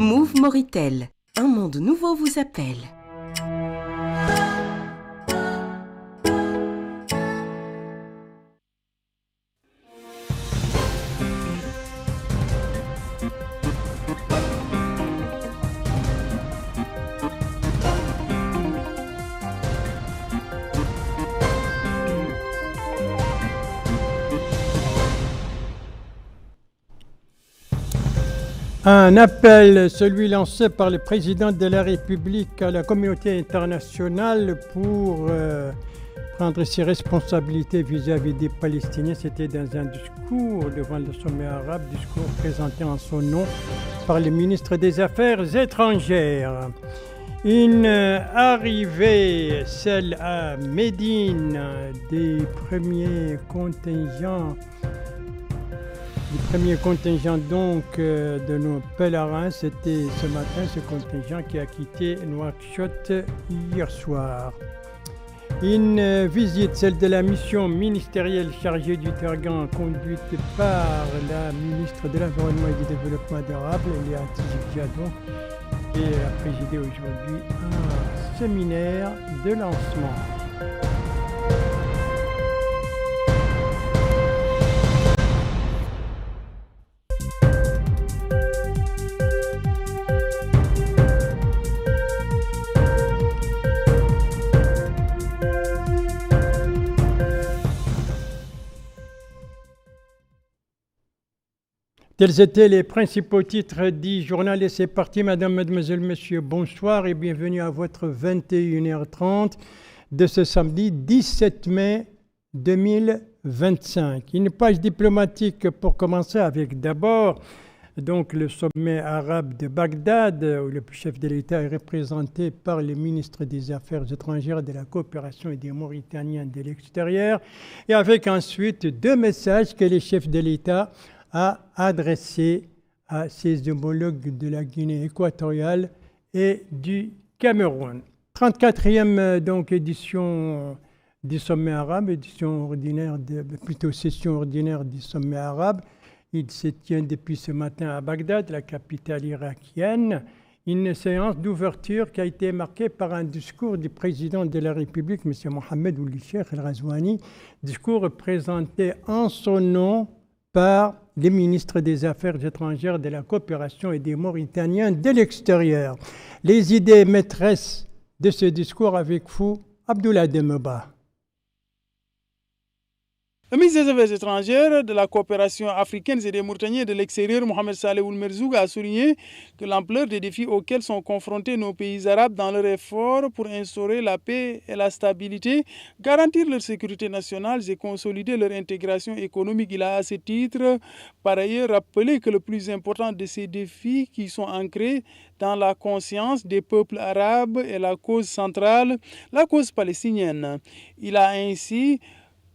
Move Moritel, un monde nouveau vous appelle. Un appel, celui lancé par le président de la République à la communauté internationale pour prendre ses responsabilités vis-à-vis des Palestiniens. C'était dans un discours devant le sommet arabe, discours présenté en son nom par le ministre des Affaires étrangères. Une arrivée, celle à Médine, des premiers contingents donc de nos pèlerins. C'était ce matin ce contingent qui a quitté Nouakchott hier soir. Une visite, celle de la mission ministérielle chargée du Tergan, conduite par la ministre de l'Environnement et du Développement durable, Léa Tizikia, donc, et a présidé aujourd'hui un séminaire de lancement. Tels étaient les principaux titres du journal et c'est parti. Madame, mademoiselle, monsieur, bonsoir et bienvenue à votre 21h30 de ce samedi 17 mai 2025. Une page diplomatique pour commencer avec d'abord donc le sommet arabe de Bagdad où le chef de l'État est représenté par le ministre des Affaires étrangères, de la coopération et des Mauritaniens de l'extérieur et avec ensuite deux messages que les chefs de l'État a adressé à ses homologues de la Guinée équatoriale et du Cameroun. 34e donc édition du sommet arabe, session ordinaire du sommet arabe. Il se tient depuis ce matin à Bagdad, la capitale irakienne. Une séance d'ouverture qui a été marquée par un discours du président de la République, M. Mohamed Ould Cheikh El Ghazouani, discours présenté en son nom par les ministres des Affaires étrangères, de la coopération et des Mauritaniens de l'extérieur. Les idées maîtresses de ce discours avec vous, Abdoulaye Demeba. Le ministre des Affaires étrangères, de la coopération africaine et des Mauritaniens de l'extérieur, Mohamed Saleh Ould Merzoug, a souligné que l'ampleur des défis auxquels sont confrontés nos pays arabes dans leur effort pour instaurer la paix et la stabilité, garantir leur sécurité nationale et consolider leur intégration économique. Il a à ce titre, par ailleurs, rappelé que le plus important de ces défis qui sont ancrés dans la conscience des peuples arabes est la cause centrale, la cause palestinienne. Il a ainsi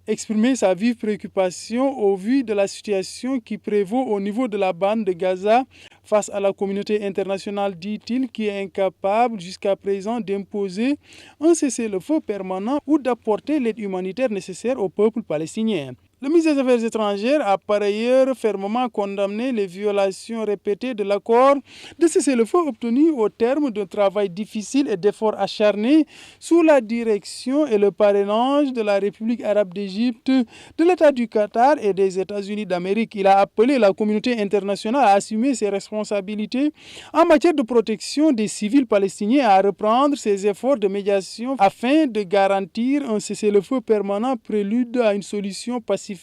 exprimer sa vive préoccupation au vu de la situation qui prévaut au niveau de la bande de Gaza face à la communauté internationale, dit-il, qui est incapable jusqu'à présent d'imposer un cessez-le-feu permanent ou d'apporter l'aide humanitaire nécessaire au peuple palestinien. Le ministre des Affaires étrangères a par ailleurs fermement condamné les violations répétées de l'accord de cessez-le-feu obtenu au terme d'un travail difficile et d'efforts acharnés sous la direction et le parrainage de la République arabe d'Égypte, de l'État du Qatar et des États-Unis d'Amérique. Il a appelé la communauté internationale à assumer ses responsabilités en matière de protection des civils palestiniens et à reprendre ses efforts de médiation afin de garantir un cessez-le-feu permanent prélude à une solution pacifique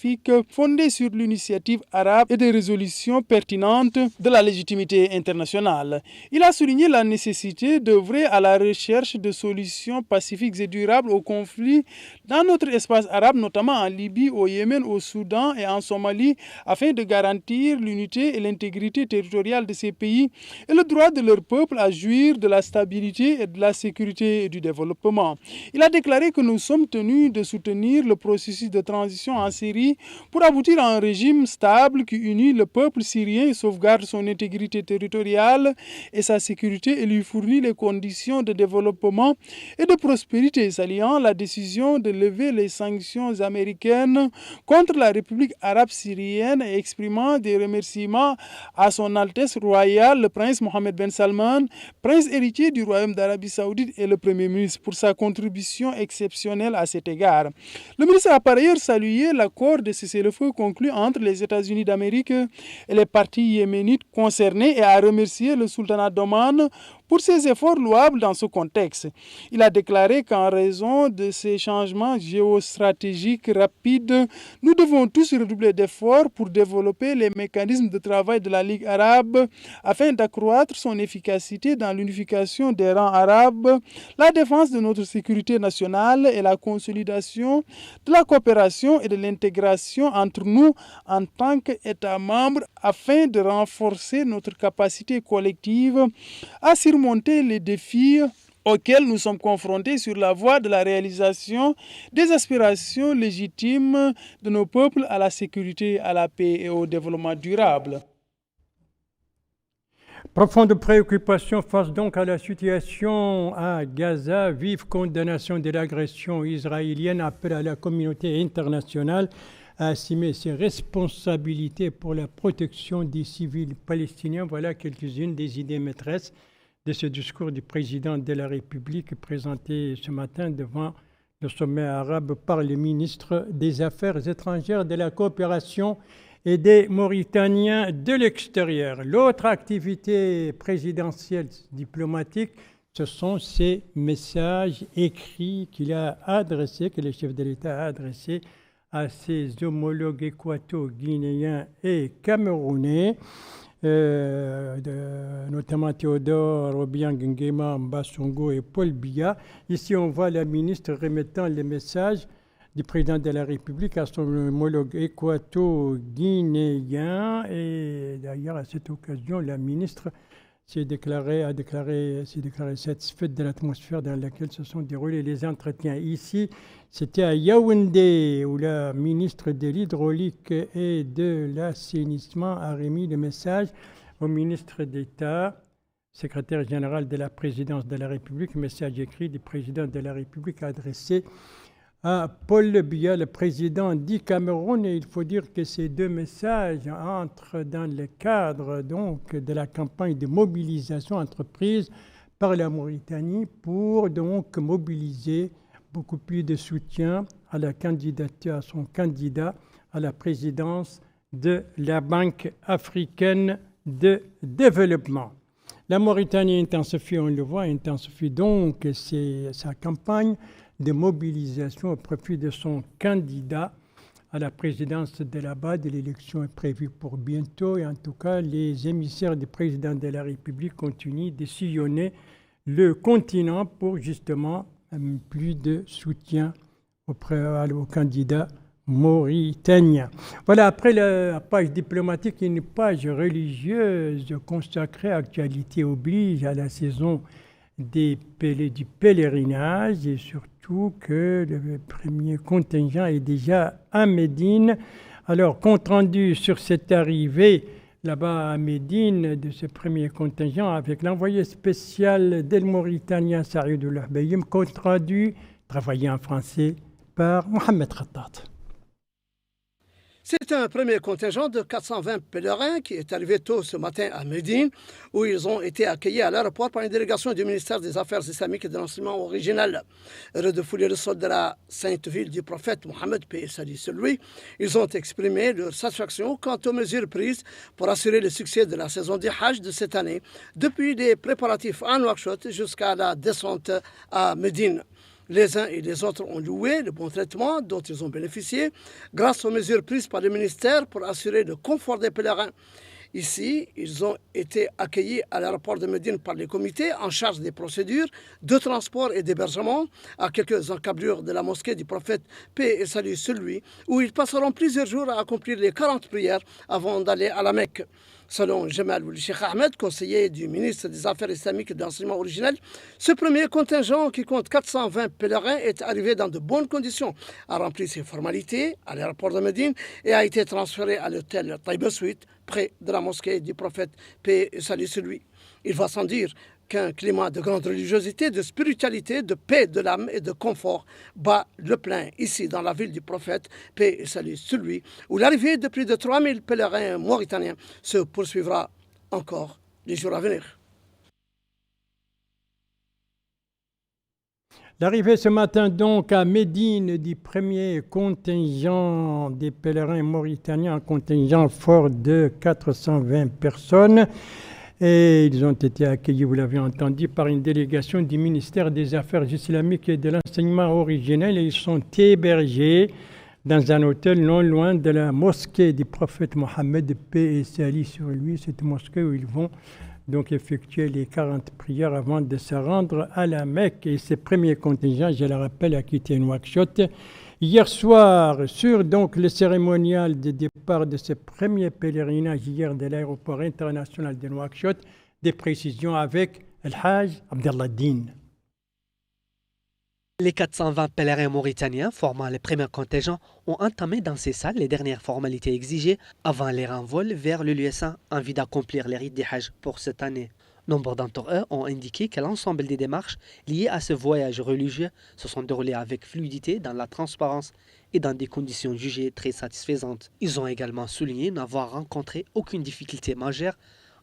fondée sur l'initiative arabe et des résolutions pertinentes de la légitimité internationale. Il a souligné la nécessité d'œuvrer à la recherche de solutions pacifiques et durables aux conflits dans notre espace arabe, notamment en Libye, au Yémen, au Soudan et en Somalie, afin de garantir l'unité et l'intégrité territoriale de ces pays et le droit de leur peuple à jouir de la stabilité et de la sécurité et du développement. Il a déclaré que nous sommes tenus de soutenir le processus de transition en Syrie Syrie pour aboutir à un régime stable qui unit le peuple syrien et sauvegarde son intégrité territoriale et sa sécurité et lui fournit les conditions de développement et de prospérité, saluant la décision de lever les sanctions américaines contre la République arabe syrienne et exprimant des remerciements à son Altesse royale, le prince Mohammed Ben Salman, prince héritier du Royaume d'Arabie Saoudite et le Premier ministre, pour sa contribution exceptionnelle à cet égard. Le ministre a par ailleurs salué l'accord de cessez-le-feu conclu entre les États-Unis d'Amérique et les partis yéménites concernés et a remercié le sultanat d'Oman pour ses efforts louables dans ce contexte. Il a déclaré qu'en raison de ces changements géostratégiques rapides, nous devons tous redoubler d'efforts pour développer les mécanismes de travail de la Ligue arabe afin d'accroître son efficacité dans l'unification des rangs arabes, la défense de notre sécurité nationale et la consolidation de la coopération et de l'intégration entre nous en tant qu'États membres afin de renforcer notre capacité collective à surmonter les défis auxquels nous sommes confrontés sur la voie de la réalisation des aspirations légitimes de nos peuples à la sécurité, à la paix et au développement durable. Profonde préoccupation face donc à la situation à Gaza, vive condamnation de l'agression israélienne, appel à la communauté internationale à assumer ses responsabilités pour la protection des civils palestiniens. Voilà quelques-unes des idées maîtresses de ce discours du président de la République présenté ce matin devant le sommet arabe par le ministre des Affaires étrangères, de la coopération et des Mauritaniens de l'extérieur. L'autre activité présidentielle diplomatique, ce sont ces messages écrits qu'il a adressés, que le chef de l'État a adressés à ses homologues équato-guinéens et camerounais. Notamment Théodore Obiang Nguema, Mbassongo et Paul Biya. Ici, on voit la ministre remettant les messages du président de la République à son homologue équato-guinéen. Et d'ailleurs, à cette occasion, la ministre s'est déclarée satisfaite de l'atmosphère dans laquelle se sont déroulés les entretiens. Ici, c'était à Yaoundé, où la ministre de l'Hydraulique et de l'Assainissement a remis le message au ministre d'État, secrétaire général de la présidence de la République, message écrit du président de la République adressé à Paul Biya, le président du Cameroun. Et il faut dire que ces deux messages entrent dans le cadre donc de la campagne de mobilisation entreprise par la Mauritanie pour donc mobiliser beaucoup plus de soutien à la candidature, à son candidat à la présidence de la Banque africaine de développement. La Mauritanie intensifie, on le voit, intensifie donc sa campagne de mobilisation au profit de son candidat à la présidence de la BAD. L'élection est prévue pour bientôt et en tout cas, les émissaires du président de la République continuent de sillonner le continent pour justement plus de soutien au candidat mauritanien. Voilà, après la page diplomatique, une page religieuse consacrée à actualité oblige à la saison du pèlerinage et surtout que le premier contingent est déjà à Médine. Alors, compte rendu sur cette arrivée là-bas à Médine de ce premier contingent avec l'envoyé spécial d'El Mauritanien Saïdoul Ahbeyyim, compte rendu travaillé en français par Mohamed Khattat. C'est un premier contingent de 420 pèlerins qui est arrivé tôt ce matin à Médine, où ils ont été accueillis à l'aéroport par une délégation du ministère des Affaires islamiques et de l'enseignement original. Heureux de fouler le sol de la sainte ville du prophète Mohammed, paix et salut sur lui, ils ont exprimé leur satisfaction quant aux mesures prises pour assurer le succès de la saison du Hajj de cette année, depuis les préparatifs à Nouakchott jusqu'à la descente à Médine. Les uns et les autres ont loué le bon traitement dont ils ont bénéficié grâce aux mesures prises par le ministère pour assurer le confort des pèlerins. Ici, ils ont été accueillis à l'aéroport de Médine par les comités en charge des procédures de transport et d'hébergement à quelques encablures de la mosquée du prophète, paix et salut sur lui, où ils passeront plusieurs jours à accomplir les 40 prières avant d'aller à la Mecque. Selon Jamal Ould Cheikh Ahmed, conseiller du ministre des Affaires islamiques et de l'enseignement originel, ce premier contingent qui compte 420 pèlerins est arrivé dans de bonnes conditions, a rempli ses formalités à l'aéroport de Médine et a été transféré à l'hôtel Taïba Suite, près de la mosquée du prophète, paix et salut sur lui. Il va sans dire qu'un climat de grande religiosité, de spiritualité, de paix de l'âme et de confort bat le plein ici dans la ville du prophète, paix et salut sur lui, où l'arrivée de plus de 3000 pèlerins mauritaniens se poursuivra encore les jours à venir. L'arrivée ce matin donc à Médine du premier contingent des pèlerins mauritaniens, un contingent fort de 420 personnes. Et ils ont été accueillis, vous l'avez entendu, par une délégation du ministère des Affaires islamiques et de l'enseignement originel. Et ils sont hébergés dans un hôtel non loin de la mosquée du prophète Mohammed, paix et salut sur lui, cette mosquée où ils vont donc effectuer les 40 prières avant de se rendre à la Mecque. Et ces premiers contingents, je le rappelle, a quitté Nouakchott hier soir sur donc le cérémonial de départ de ce premier pèlerinage hier de l'aéroport international de Nouakchott. Des précisions avec El Hajj Abdellah Din. Les 420 pèlerins mauritaniens formant le premier contingent ont entamé dans ces salles les dernières formalités exigées avant leur envol vers le lieu saint en vue d'accomplir les rites du Hajj pour cette année. Nombre d'entre eux ont indiqué que l'ensemble des démarches liées à ce voyage religieux se sont déroulées avec fluidité, dans la transparence et dans des conditions jugées très satisfaisantes. Ils ont également souligné n'avoir rencontré aucune difficulté majeure,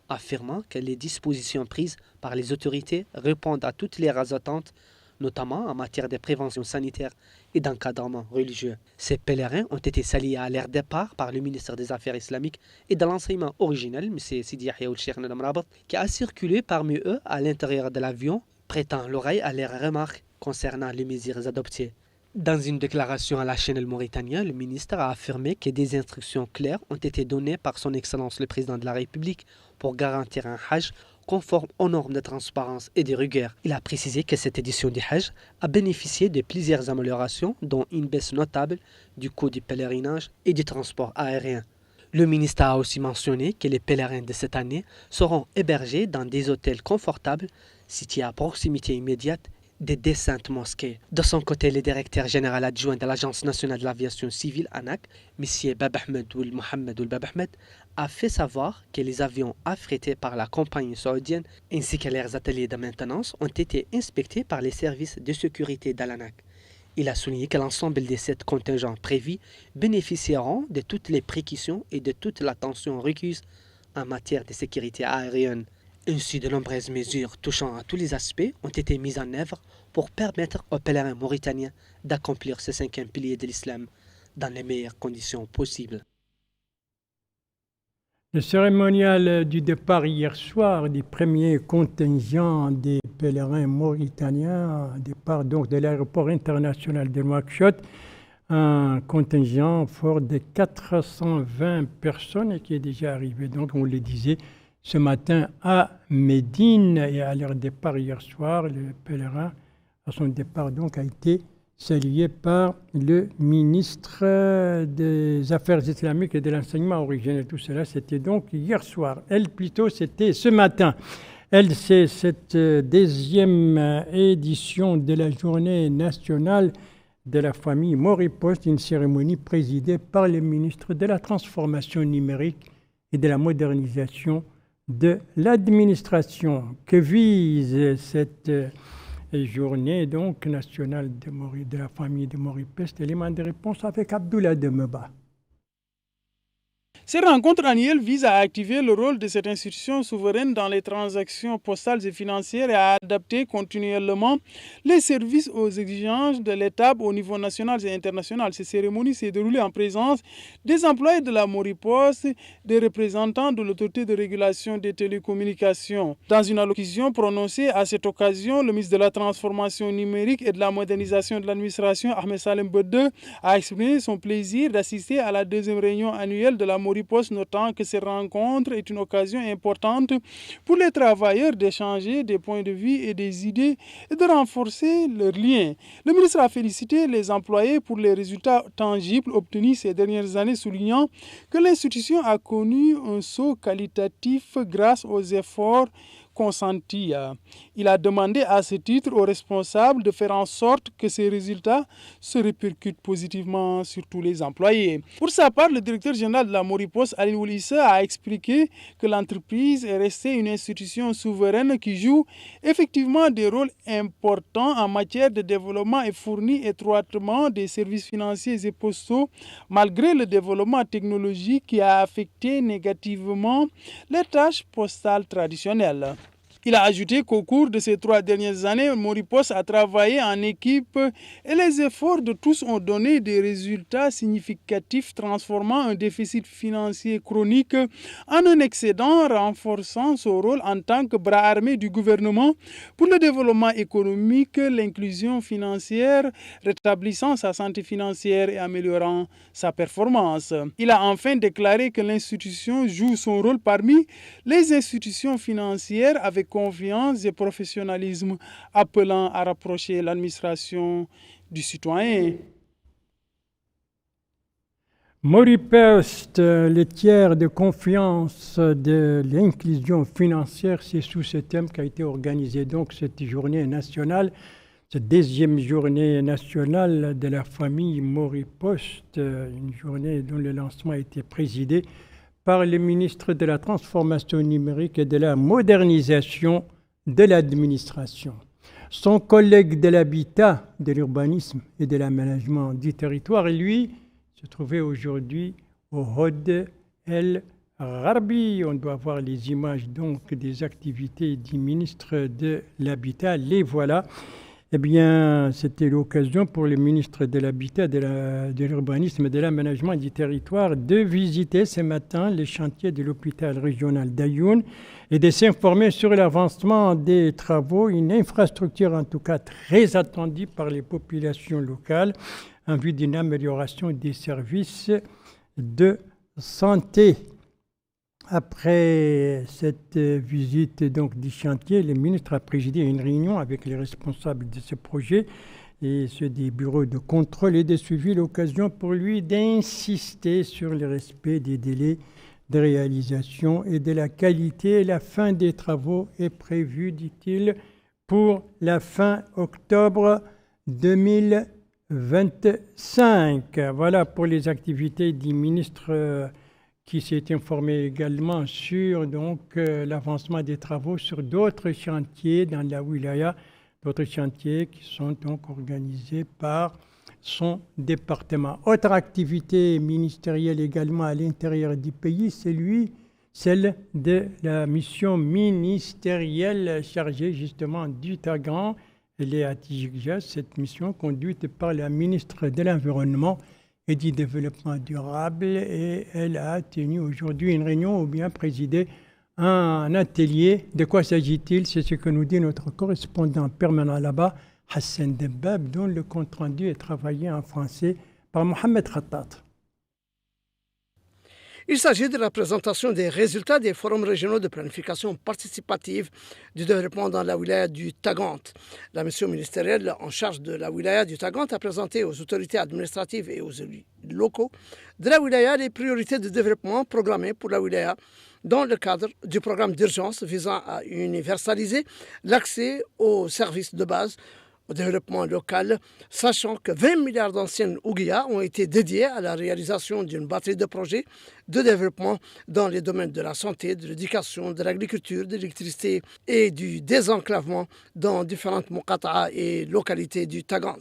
affirmant que les dispositions prises par les autorités répondent à toutes leurs attentes, notamment en matière de prévention sanitaire et d'encadrement religieux. Ces pèlerins ont été salués à leur départ par le ministre des Affaires islamiques et de l'enseignement originel, M. Sidi Yahya Ould Cheikh Ahmed, qui a circulé parmi eux à l'intérieur de l'avion, prêtant l'oreille à leurs remarques concernant les mesures adoptées. Dans une déclaration à la chaîne mauritanienne, le ministre a affirmé que des instructions claires ont été données par son Excellence le Président de la République pour garantir un Hajj conforme aux normes de transparence et de rigueur. Il a précisé que cette édition du Hajj a bénéficié de plusieurs améliorations, dont une baisse notable du coût du pèlerinage et du transport aérien. Le ministre a aussi mentionné que les pèlerins de cette année seront hébergés dans des hôtels confortables situés à proximité immédiate des décentes mosquées. De son côté, le directeur général adjoint de l'Agence nationale de l'aviation civile, ANAC, M. Bab Ahmed Ould Mohamed Ould Bab Ahmed, a fait savoir que les avions affrétés par la compagnie saoudienne ainsi que leurs ateliers de maintenance ont été inspectés par les services de sécurité de l'ANAC. Il a souligné que l'ensemble des 7 contingents prévus bénéficieront de toutes les précautions et de toute l'attention requise en matière de sécurité aérienne. Ainsi, de nombreuses mesures touchant à tous les aspects ont été mises en œuvre pour permettre aux pèlerins mauritaniens d'accomplir ce 5e pilier de l'islam dans les meilleures conditions possibles. Le cérémonial du départ hier soir du premier contingent des pèlerins mauritaniens, départ donc de l'aéroport international de Nouakchott, un contingent fort de 420 personnes qui est déjà arrivé, donc on le disait, ce matin à Médine, et à leur départ hier soir, le pèlerin à son départ donc a été salué par le ministre des Affaires islamiques et de l'enseignement originel. Tout cela, c'était donc hier soir. Elle, plutôt, c'était ce matin. Elle, c'est cette 2e édition de la journée nationale de la famille Maury-Post, une cérémonie présidée par le ministre de la Transformation numérique et de la modernisation de l'administration. Que vise cette journée donc nationale de la famille de Maury-Post? Élément de réponse avec Abdoulaye Demeba. Ces rencontres annuelles visent à activer le rôle de cette institution souveraine dans les transactions postales et financières et à adapter continuellement les services aux exigences de l'État au niveau national et international. Ces cérémonies s'est déroulée en présence des employés de la Maury-Post, des représentants de l'autorité de régulation des télécommunications. Dans une allocution prononcée à cette occasion, le ministre de la Transformation numérique et de la modernisation de l'administration, Ahmed Salem Bede, a exprimé son plaisir d'assister à la 2e réunion annuelle de la Maury-Post Moripos, notant que ces rencontres est une occasion importante pour les travailleurs d'échanger des points de vue et des idées et de renforcer leurs liens. Le ministre a félicité les employés pour les résultats tangibles obtenus ces dernières années, soulignant que l'institution a connu un saut qualitatif grâce aux efforts consentis. Il a demandé à ce titre aux responsables de faire en sorte que ces résultats se répercutent positivement sur tous les employés. Pour sa part, le directeur général de la Moripos, Ali Oulissa, a expliqué que l'entreprise est restée une institution souveraine qui joue effectivement des rôles importants en matière de développement et fournit étroitement des services financiers et postaux malgré le développement technologique qui a affecté négativement les tâches postales traditionnelles. Il a ajouté qu'au cours de ces 3 dernières années, Moripos a travaillé en équipe et les efforts de tous ont donné des résultats significatifs, transformant un déficit financier chronique en un excédent, renforçant son rôle en tant que bras armé du gouvernement pour le développement économique, l'inclusion financière, rétablissant sa santé financière et améliorant sa performance. Il a enfin déclaré que l'institution joue son rôle parmi les institutions financières avec confiance et professionnalisme, appelant à rapprocher l'administration du citoyen. Moripos, le tiers de confiance de l'inclusion financière, c'est sous ce thème qu'a été organisée donc cette journée nationale, cette 10e journée nationale de la famille Moripos, une journée dont le lancement a été présidé par le ministre de la Transformation numérique et de la modernisation de l'administration. Son collègue de l'habitat, de l'urbanisme et de l'aménagement du territoire, lui, se trouvait aujourd'hui au Hod El Gharbi. On doit voir les images donc des activités du ministre de l'habitat. Les voilà. Eh bien, c'était l'occasion pour le ministre de l'Habitat, de l'Urbanisme et de l'Aménagement du territoire de visiter ce matin les chantiers de l'hôpital régional d'Ayoun et de s'informer sur l'avancement des travaux, une infrastructure en tout cas très attendue par les populations locales en vue d'une amélioration des services de santé. Après cette visite donc, du chantier, le ministre a présidé une réunion avec les responsables de ce projet et ceux des bureaux de contrôle et de suivi, l'occasion pour lui d'insister sur le respect des délais de réalisation et de la qualité. La fin des travaux est prévue, dit-il, pour la fin octobre 2025. Voilà pour les activités du ministre qui s'est informé également sur l'avancement des travaux sur d'autres chantiers dans la wilaya, d'autres chantiers qui sont donc organisés par son département. Autre activité ministérielle également à l'intérieur du pays, c'est celle de la mission ministérielle chargée justement du Tagan. Elle est à Tijigja, cette mission conduite par la ministre de l'Environnement et du Développement durable, et elle a tenu aujourd'hui une réunion ou bien présidé un atelier. De quoi s'agit-il? C'est ce que nous dit notre correspondant permanent là-bas, Hassan Debab, dont le compte-rendu est travaillé en français par Mohamed Khattat. Il s'agit de la présentation des résultats des forums régionaux de planification participative du développement dans la wilaya du Tagant. La mission ministérielle en charge de la wilaya du Tagant a présenté aux autorités administratives et aux élus locaux de la wilaya les priorités de développement programmées pour la wilaya dans le cadre du programme d'urgence visant à universaliser l'accès aux services de base au développement local, sachant que 20 milliards d'anciennes ouguiya ont été dédiés à la réalisation d'une batterie de projets de développement dans les domaines de la santé, de l'éducation, de l'agriculture, de l'électricité et du désenclavement dans différentes muqata'a et localités du Tagant.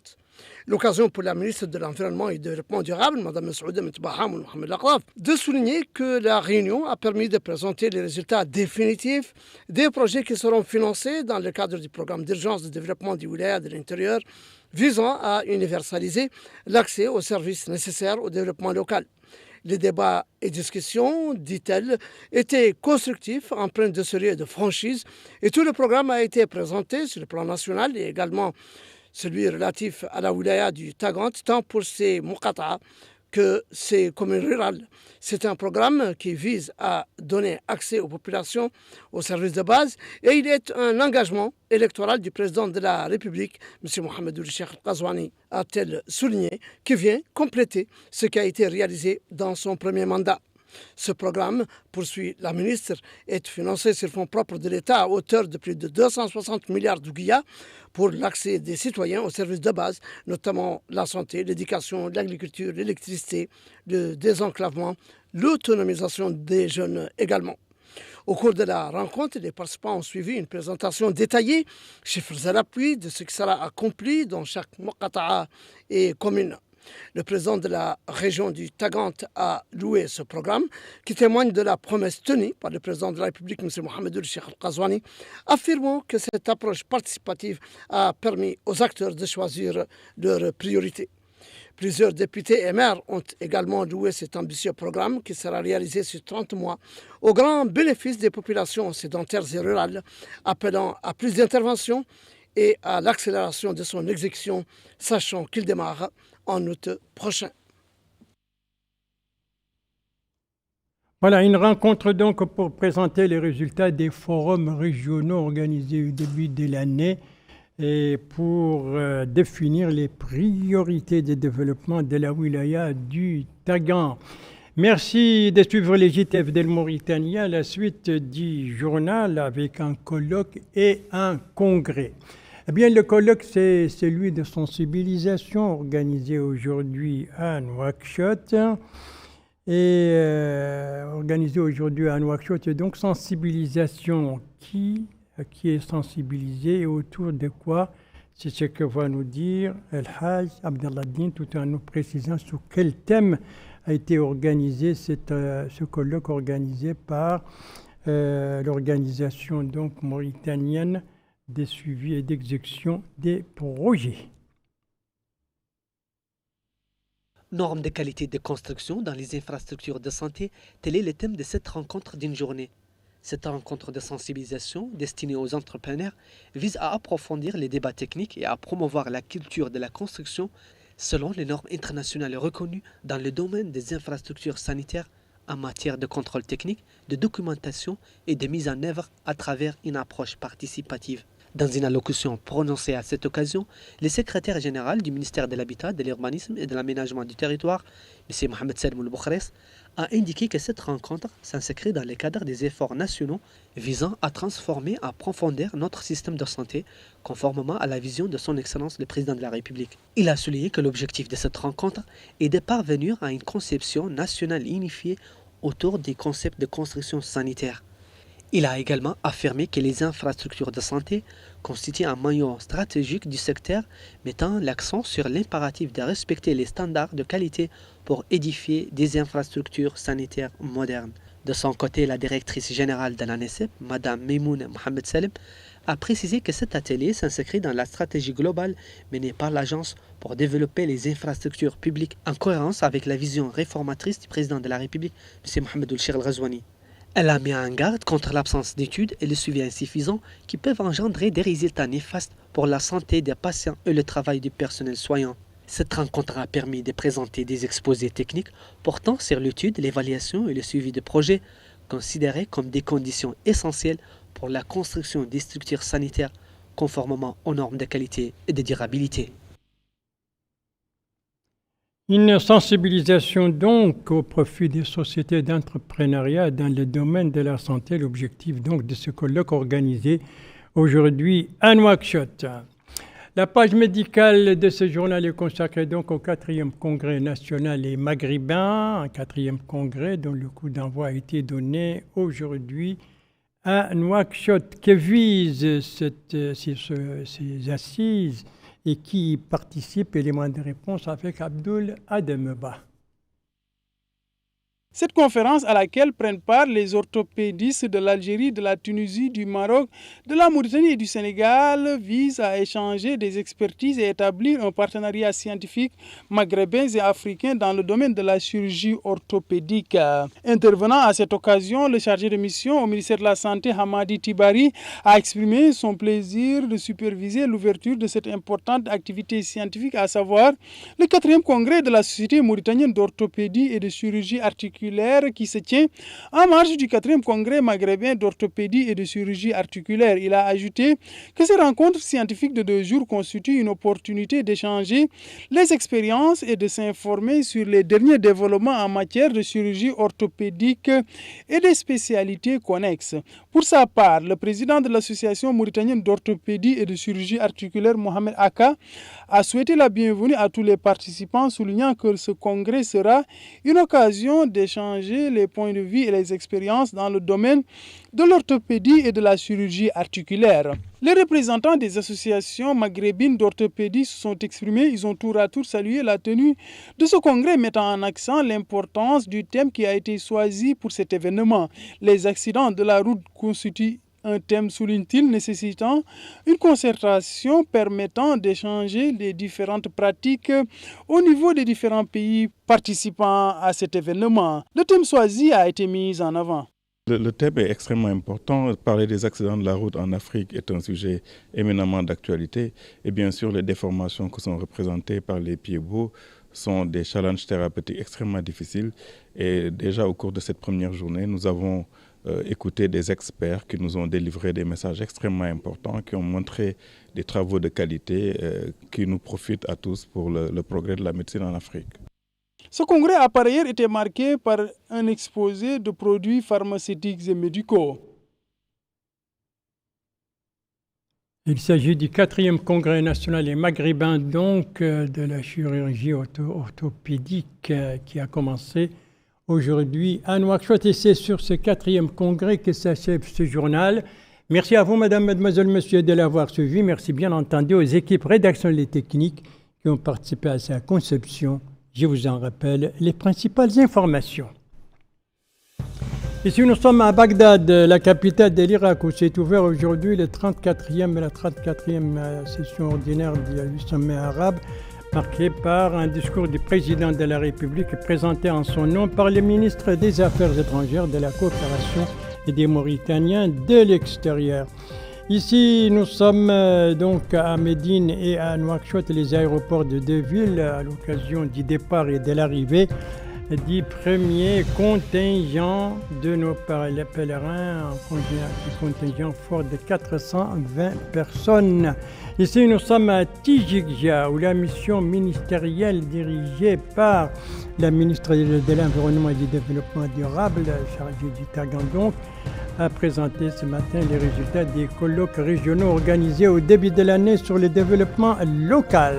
L'occasion pour la ministre de l'Environnement et du Développement durable, Mme Saouda Metbaham ou Mohamed Laqraf, de souligner que la réunion a permis de présenter les résultats définitifs des projets qui seront financés dans le cadre du programme d'urgence de développement du wilaya de l'intérieur visant à universaliser l'accès aux services nécessaires au développement local. Les débats et discussions, dit-elle, étaient constructifs, empreints de sérieux et de franchise, et tout le programme a été présenté sur le plan national et également celui relatif à la wilaya du Tagant, tant pour ses muqata'a que ces communes rurales. C'est un programme qui vise à donner accès aux populations aux services de base et il est un engagement électoral du président de la République, M. Mohamed Ould Cheikh Ghazouani, a-t-elle souligné, qui vient compléter ce qui a été réalisé dans son premier mandat. Ce programme, poursuit la ministre, est financé sur fonds propres de l'État à hauteur de plus de 260 milliards d'ouguiyas pour l'accès des citoyens aux services de base, notamment la santé, l'éducation, l'agriculture, l'électricité, le désenclavement, l'autonomisation des jeunes également. Au cours de la rencontre, les participants ont suivi une présentation détaillée, chiffres à l'appui, de ce qui sera accompli dans chaque muqata'a et commune. Le président de la région du Tagant a loué ce programme qui témoigne de la promesse tenue par le président de la République, M. Mohamed Ould Cheikh Ghazouani, affirmant que cette approche participative a permis aux acteurs de choisir leurs priorités. Plusieurs députés et maires ont également loué cet ambitieux programme qui sera réalisé sur 30 mois au grand bénéfice des populations sédentaires et rurales, appelant à plus d'interventions et à l'accélération de son exécution, sachant qu'il démarre en août prochain. Voilà, une rencontre donc pour présenter les résultats des forums régionaux organisés au début de l'année et pour définir les priorités de développement de la wilaya du Tagant. Merci de suivre les JTF del Mauritania, la suite du journal avec un colloque et un congrès. Eh bien, le colloque, c'est celui de sensibilisation organisé aujourd'hui à Nouakchott. Et donc sensibilisation qui est sensibilisé et autour de quoi? C'est ce que va nous dire El Haj Abdellahdine tout en nous précisant sur quel thème a été organisé ce colloque organisé par l'organisation donc mauritanienne des suivis et d'exécution des projets. Normes de qualité de construction dans les infrastructures de santé, tel est le thème de cette rencontre d'une journée. Cette rencontre de sensibilisation destinée aux entrepreneurs vise à approfondir les débats techniques et à promouvoir la culture de la construction selon les normes internationales reconnues dans le domaine des infrastructures sanitaires en matière de contrôle technique, de documentation et de mise en œuvre à travers une approche participative. Dans une allocution prononcée à cette occasion, le secrétaire général du ministère de l'Habitat, de l'Urbanisme et de l'Aménagement du Territoire, M. Mohamed Salim Ould-Boukhres, a indiqué que cette rencontre s'inscrit dans le cadre des efforts nationaux visant à transformer en profondeur notre système de santé conformément à la vision de son Excellence le Président de la République. Il a souligné que l'objectif de cette rencontre est de parvenir à une conception nationale unifiée autour des concepts de construction sanitaire. Il a également affirmé que les infrastructures de santé constituent un maillon stratégique du secteur, mettant l'accent sur l'impératif de respecter les standards de qualité pour édifier des infrastructures sanitaires modernes. De son côté, la directrice générale de l'ANESEP, Mme Meimoune Mohamed Salim, a précisé que cet atelier s'inscrit dans la stratégie globale menée par l'agence pour développer les infrastructures publiques en cohérence avec la vision réformatrice du président de la République, M. Mohamed Ould Cheikh Ghazouani. Elle a mis en garde contre l'absence d'études et le suivi insuffisant qui peuvent engendrer des résultats néfastes pour la santé des patients et le travail du personnel soignant. Cette rencontre a permis de présenter des exposés techniques portant sur l'étude, l'évaluation et le suivi de projets considérés comme des conditions essentielles pour la construction des structures sanitaires conformément aux normes de qualité et de durabilité. Une sensibilisation donc au profit des sociétés d'entrepreneuriat dans le domaine de la santé, l'objectif donc de ce colloque organisé aujourd'hui à Nouakchott. La page médicale de ce journal est consacrée donc au 4e congrès national et maghrébin, un 4e congrès dont le coup d'envoi a été donné aujourd'hui à Nouakchott. Que visent ces assises et qui participe? Élément de réponse avec Abdoul Ademba. Cette conférence à laquelle prennent part les orthopédistes de l'Algérie, de la Tunisie, du Maroc, de la Mauritanie et du Sénégal vise à échanger des expertises et établir un partenariat scientifique maghrébin et africain dans le domaine de la chirurgie orthopédique. Intervenant à cette occasion, le chargé de mission au ministère de la Santé, Hamadi Tibari, a exprimé son plaisir de superviser l'ouverture de cette importante activité scientifique, à savoir le 4e congrès de la Société mauritanienne d'orthopédie et de chirurgie articulaire qui se tient en marge du 4e congrès maghrébin d'orthopédie et de chirurgie articulaire. Il a ajouté que ces rencontres scientifiques de 2 jours constituent une opportunité d'échanger les expériences et de s'informer sur les derniers développements en matière de chirurgie orthopédique et des spécialités connexes. Pour sa part, le président de l'association mauritanienne d'orthopédie et de chirurgie articulaire, Mohamed Aka, a souhaité la bienvenue à tous les participants, soulignant que ce congrès sera une occasion d'échanger les points de vue et les expériences dans le domaine de l'orthopédie et de la chirurgie articulaire. Les représentants des associations maghrébines d'orthopédie se sont exprimés. Ils ont tour à tour salué la tenue de ce congrès, mettant en accent l'importance du thème qui a été choisi pour cet événement. Les accidents de la route constituent un thème, souligne-t-il, nécessitant une concertation permettant d'échanger les différentes pratiques au niveau des différents pays participants à cet événement. Le thème choisi a été mis en avant. Le thème est extrêmement important. Parler des accidents de la route en Afrique est un sujet éminemment d'actualité. Et bien sûr, les déformations qui sont représentées par les pieds-bots sont des challenges thérapeutiques extrêmement difficiles. Et déjà au cours de cette première journée, nous avons écouté des experts qui nous ont délivré des messages extrêmement importants, qui ont montré des travaux de qualité qui nous profitent à tous pour le progrès de la médecine en Afrique. Ce congrès a par ailleurs été marqué par un exposé de produits pharmaceutiques et médicaux. Il s'agit du 4e congrès national et maghrébin donc de la chirurgie orthopédique qui a commencé aujourd'hui à Nouakchott, et c'est sur ce 4e congrès que s'achève ce journal. Merci à vous, mesdames, mesdemoiselles, messieurs, de l'avoir suivi. Merci bien entendu aux équipes rédactionnelles et techniques qui ont participé à sa conception. Je vous en rappelle les principales informations. Ici, nous sommes à Bagdad, la capitale de l'Irak, où s'est ouvert aujourd'hui la 34e session ordinaire du sommet arabe, marquée par un discours du président de la République présenté en son nom par le ministre des Affaires étrangères, de la coopération et des Mauritaniens de l'extérieur. Ici, nous sommes donc à Médine et à Nouakchott, les aéroports de 2 villes, à l'occasion du départ et de l'arrivée du premier contingent de nos pèlerins, un contingent fort de 420 personnes. Ici, nous sommes à Tijikja, où la mission ministérielle dirigée par la ministre de l'Environnement et du Développement durable, chargée du Tagan donc, a présenté ce matin les résultats des colloques régionaux organisés au début de l'année sur le développement local.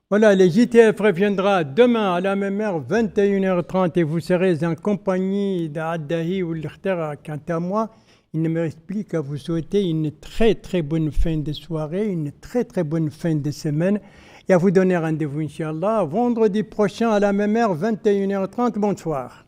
Voilà, le JTF reviendra demain à la même heure, 21h30, et vous serez en compagnie d'Addahi ou l'Ikhtar. Quant à moi, il ne me reste plus qu'à vous souhaiter une très très bonne fin de soirée, une très très bonne fin de semaine, et à vous donner rendez-vous, Inch'Allah, vendredi prochain à la même heure, 21h30. Bonsoir.